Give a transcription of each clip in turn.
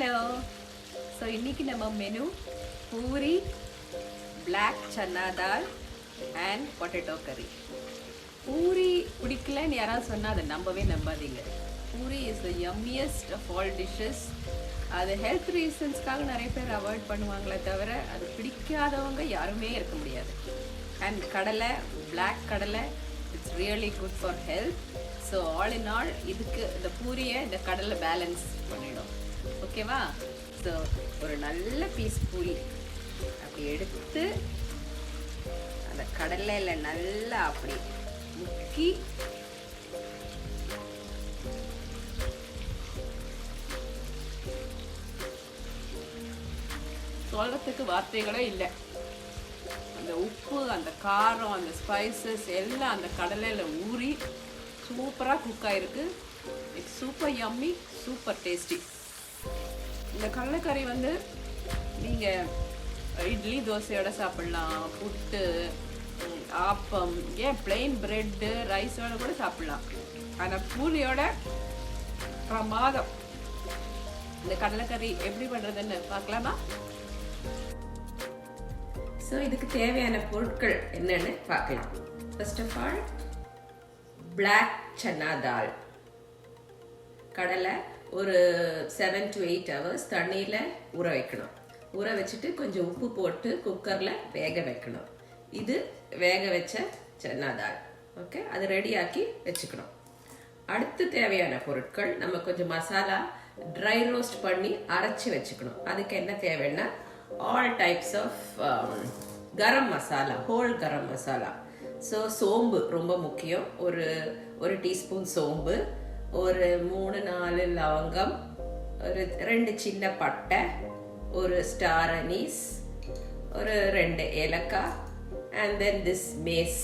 Hello. So இன்றைக்கி நம்ம menu puri, black chana dal and potato curry. Puri பிடிக்கலன்னு யாராவது சொன்னால் அதை நம்பாதீங்க. Puri is the yummiest of all dishes. அது ஹெல்த் ரீசன்ஸ்க்காக நிறைய பேர் அவாய்ட் பண்ணுவாங்களே தவிர அது பிடிக்காதவங்க யாருமே இருக்க முடியாது. அண்ட் கடலை, பிளாக் கடலை, it's really good for health. So all in all இதுக்கு இந்த பூரியை இந்த கடலை பேலன்ஸ் பண்ணிடும். ஓகேவா? ஸோ ஒரு நல்ல பீஸ் பூரி அப்படி எடுத்து அந்த கடலையில் நல்லா அப்படி முக்கி சொல்கிறதுக்கு வார்த்தைகளே இல்லை. அந்த உப்பு, அந்த காரம், அந்த ஸ்பைசஸ் எல்லாம் அந்த கடலையில் ஊறி சூப்பராக குக் ஆகிருக்கு. It's super yummy, super tasty. இந்த கடலைக்கறி வந்து நீங்கள் இட்லி தோசையோடு சாப்பிட்லாம், புட்டு, ஆப்பம், ஏன் பிளெயின் பிரெட்டு ரைஸோட கூட சாப்பிட்லாம். ஆனால் பூரியோட பிரமாதம். இந்த கடலைக்கறி எப்படி பண்ணுறதுன்னு பார்க்கலாமா? ஸோ இதுக்கு தேவையான பொருட்கள் என்னென்னு பார்க்கலாம். First of all black chana dal கடலை ஒரு 7 to 8 hours தண்ணியில் ஊற வைக்கணும். ஊற வச்சுட்டு கொஞ்சம் உப்பு போட்டு குக்கரில் வேக வைக்கணும். இது வேக வச்ச சன்னா தால். ஓகே, அது ரெடியாக்கி வச்சுக்கணும். அடுத்து தேவையான பொருட்கள், நம்ம கொஞ்சம் மசாலா ட்ரை ரோஸ்ட் பண்ணி அரைச்சி வச்சுக்கணும். அதுக்கு என்ன தேவைன்னா all types of garam masala, whole garam masala. So சோம்பு ரொம்ப முக்கியம். ஒரு டீஸ்பூன் சோம்பு, ஒரு 3-4 லவங்கம், ஒரு 2 சின்ன பட்டை, ஒரு ஸ்டார் அனீஸ், ஒரு 2 ஏலக்காய், அண்ட் தென் திஸ் மேஸ்.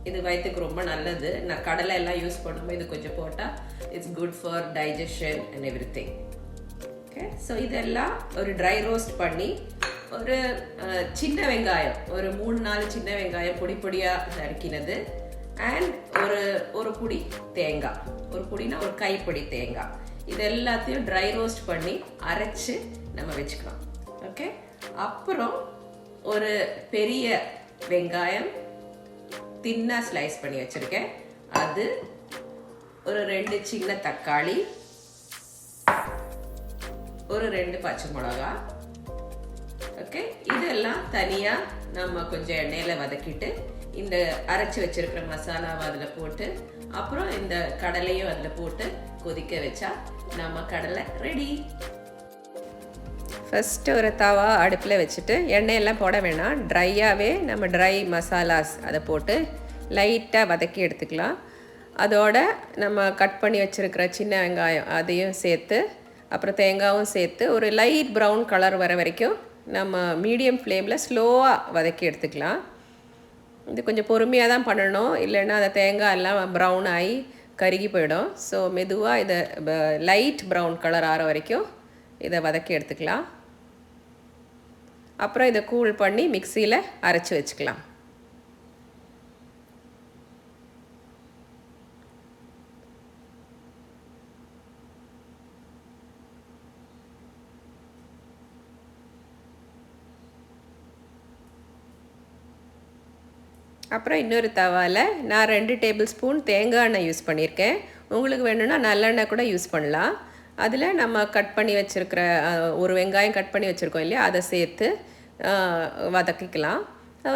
இது வயிற்றுக்கு ரொம்ப நல்லது. நான் கடலை எல்லாம் யூஸ் பண்ணும்போது இது கொஞ்சம் போட்டால் it's good for digestion and every thing. Okay, so இதெல்லாம் ஒரு ட்ரை ரோஸ்ட் பண்ணி ஒரு சின்ன வெங்காயம், ஒரு 3-4 சின்ன வெங்காயம் பொடி பொடியாக நறுக்கினது, அண்ட் ஒரு புடி தேங்காய், ஒரு புடினா ஒரு கைப்பிடி தேங்காய். இது எல்லாத்தையும் ட்ரை ரோஸ்ட் பண்ணி அரைச்சு நம்ம வச்சுக்கலாம். ஓகே, அப்புறம் ஒரு பெரிய வெங்காயம் தின்னா ஸ்லைஸ் பண்ணி வச்சிருக்கேன். அது ஒரு 2 சின்ன தக்காளி, ஒரு 2 பச்சை மிளகா. ஓகே, இதெல்லாம் தனியாக நம்ம கொஞ்சம் எண்ணெயில் வதக்கிட்டு இந்த அரைச்சி வச்சிருக்கிற மசாலாவை அதில் போட்டு அப்புறம் இந்த கடலையும் அதில் போட்டு கொதிக்க வச்சா நம்ம கடலை ரெடி. ஃபஸ்ட்டு ஒரு தவா அடுப்பில் வச்சுட்டு எண்ணெயெல்லாம் போட வேணாம், ட்ரையாகவே நம்ம ட்ரை மசாலாஸ் அதை போட்டு லைட்டாக வதக்கி எடுத்துக்கலாம். அதோட நம்ம கட் பண்ணி வச்சுருக்கிற சின்ன வெங்காயம் அதையும் சேர்த்து அப்புறம் தேங்காயும் சேர்த்து ஒரு லைட் ப்ரௌன் கலர் வர வரைக்கும் நம்ம மீடியம் ஃப்ளேமில் ஸ்லோவாக வதக்கி எடுத்துக்கலாம். இது கொஞ்சம் பொறுமையாக தான் பண்ணணும், இல்லைன்னா அந்த தேங்காய் எல்லாம் ப்ரௌன் ஆகி கருகி போயிடும். ஸோ மெதுவாக இதை லைட் ப்ரௌன் கலர் ஆகிற வரைக்கும் இதை வதக்கி எடுத்துக்கலாம். அப்புறம் இதை கூல் பண்ணி மிக்சியில் அரைச்சி வச்சுக்கலாம். அப்புறம் இன்னொரு தவாவில் நான் 2 டேபிள் ஸ்பூன் தேங்காய் எண்ணெய் யூஸ் பண்ணியிருக்கேன். உங்களுக்கு வேணும்னா நல்லெண்ணெய் கூட யூஸ் பண்ணலாம். அதில் நம்ம கட் பண்ணி வச்சுருக்கிற ஒரு வெங்காயம் கட் பண்ணி வச்சுருக்கோம் இல்லையா, அதை சேர்த்து வதக்கிக்கலாம்.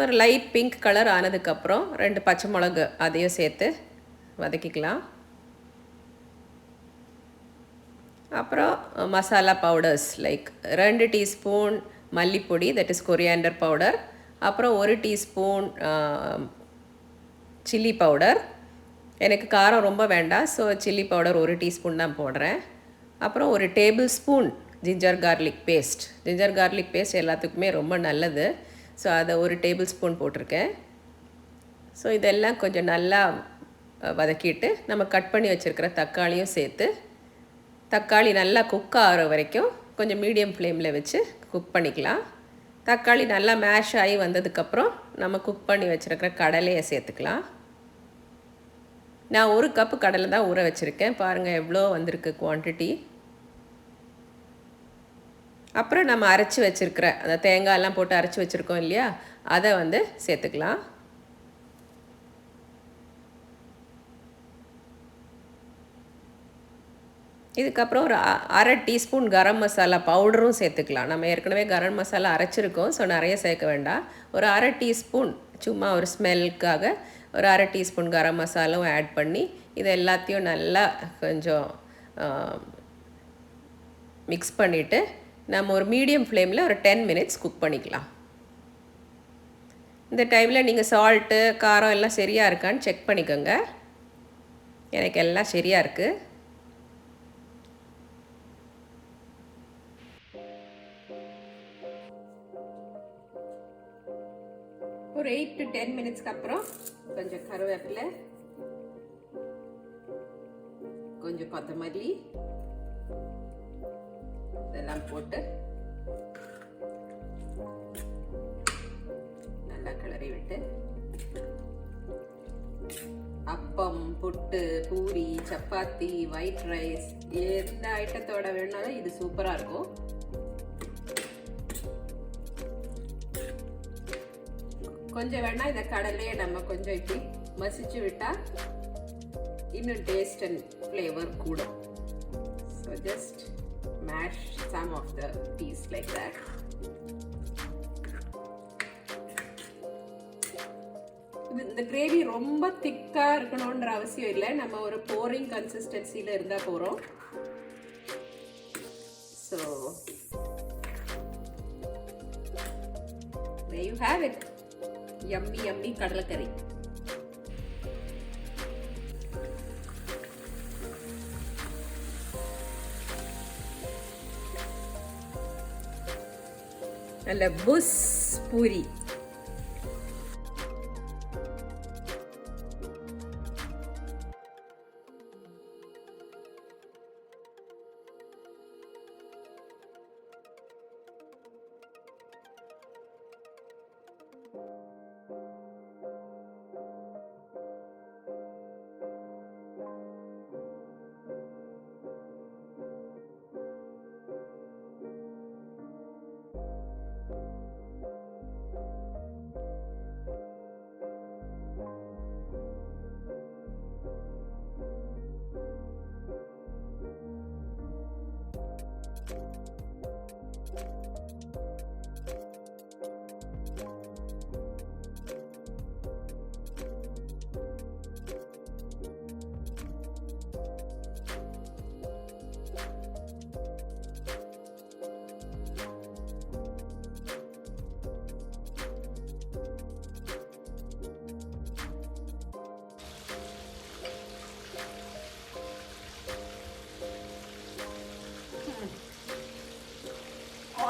ஒரு லைட் பிங்க் கலர் ஆனதுக்கப்புறம் 2 பச்சை மிளகு அதையும் சேர்த்து வதக்கிக்கலாம். அப்புறம் மசாலா பவுடர்ஸ் லைக் 2 டீஸ்பூன் மல்லிப்பொடி, தட் இஸ் கொரியாண்டர் பவுடர், அப்புறம் 1 டீஸ்பூன் சில்லி பவுடர். எனக்கு காரம் ரொம்ப வேண்டாம், ஸோ சில்லி பவுடர் 1 டீஸ்பூன் தான் போடுறேன். அப்புறம் ஒரு tablespoon ginger garlic paste. Ginger garlic paste எல்லாத்துக்குமே ரொம்ப நல்லது, ஸோ அதை 1 டேபிள் ஸ்பூன் போட்டிருக்கேன். ஸோ இதெல்லாம் கொஞ்சம் நல்லா வதக்கிட்டு நம்ம கட் பண்ணி வச்சுருக்கிற தக்காளியும் சேர்த்து தக்காளி நல்லா குக் ஆகிற வரைக்கும் கொஞ்சம் மீடியம் ஃப்ளேமில் வச்சு குக் பண்ணிக்கலாம். தக்காளி நல்லா மேஷ் ஆகி வந்ததுக்கப்புறம் நம்ம குக் பண்ணி வச்சுருக்கிற கடலையை சேர்த்துக்கலாம். நான் 1 கப்பு கடலை தான் ஊற வச்சுருக்கேன். பாருங்கள் எவ்வளோ வந்திருக்கு குவான்டிட்டி. அப்புறம் நம்ம அரைச்சி வச்சுருக்கிற அந்த தேங்காயெல்லாம் போட்டு அரைச்சி வச்சுருக்கோம் இல்லையா, அதை வந்து சேர்த்துக்கலாம். இதுக்கப்புறம் ஒரு அரை டீஸ்பூன் கரம் மசாலா பவுடரும் சேர்த்துக்கலாம். நம்ம ஏற்கனவே கரம் மசாலா அரைச்சிருக்கோம், ஸோ நிறைய சேர்க்க வேண்டாம். ஒரு அரை டீஸ்பூன் சும்மா ஒரு ஸ்மெல்லுக்காக ஒரு அரை டீஸ்பூன் கரம் மசாலாவும் ஆட் பண்ணி இது எல்லாத்தையும் நல்லா கொஞ்சம் மிக்ஸ் பண்ணிவிட்டு நம்ம ஒரு மீடியம் ஃப்ளேமில் ஒரு 10 மினிட்ஸ் குக் பண்ணிக்கலாம். இந்த டைமில் நீங்கள் சால்ட்டு காரம் எல்லாம் சரியாக இருக்கான்னு செக் பண்ணிக்கோங்க. எனக்கு எல்லாம் சரியாக இருக்குது. ஒரு 8 to 10 மினிட்ஸ்க்கு அப்புறம் கொஞ்சம் கருவேப்பிலை, கொஞ்சம் கொத்தமல்லி இதெல்லாம் போட்டு நல்லா கிளறி விட்டு அப்பம், புட்டு, பூரி, சப்பாத்தி, ஒயிட் ரைஸ் எந்த ஐட்டத்தோட வேணாலும் இது சூப்பராக இருக்கும். கொஞ்சம் வேணா இந்த கடலையை நம்ம கொஞ்சம் இப்படி மசிச்சு விட்டா இன்னும் டேஸ்ட் அண்ட் ஃப்ளேவர் கூடும். So just mash some of the pieces like that. இந்த கிரேவி ரொம்ப திக்கா இருக்கணும்ன்ற அவசியம் இல்லை, நம்ம ஒரு போரிங் கன்சிஸ்டன்சில இருந்தா போறோம். So there you have it. Yummy yummy kadala curry. நல்ல புஸ் puri.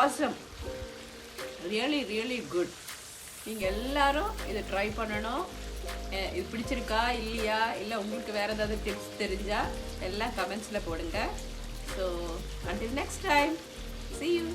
Awesome. Really really good. நீங்கள் எல்லாரும் இதை ட்ரை பண்ணணும். இது பிடிச்சிருக்கா இல்லையா, இல்லை உங்களுக்கு வேறு ஏதாவது டிப்ஸ் தெரிஞ்சால் எல்லாம் கமெண்ட்ஸில் போடுங்க. So until next time, see you.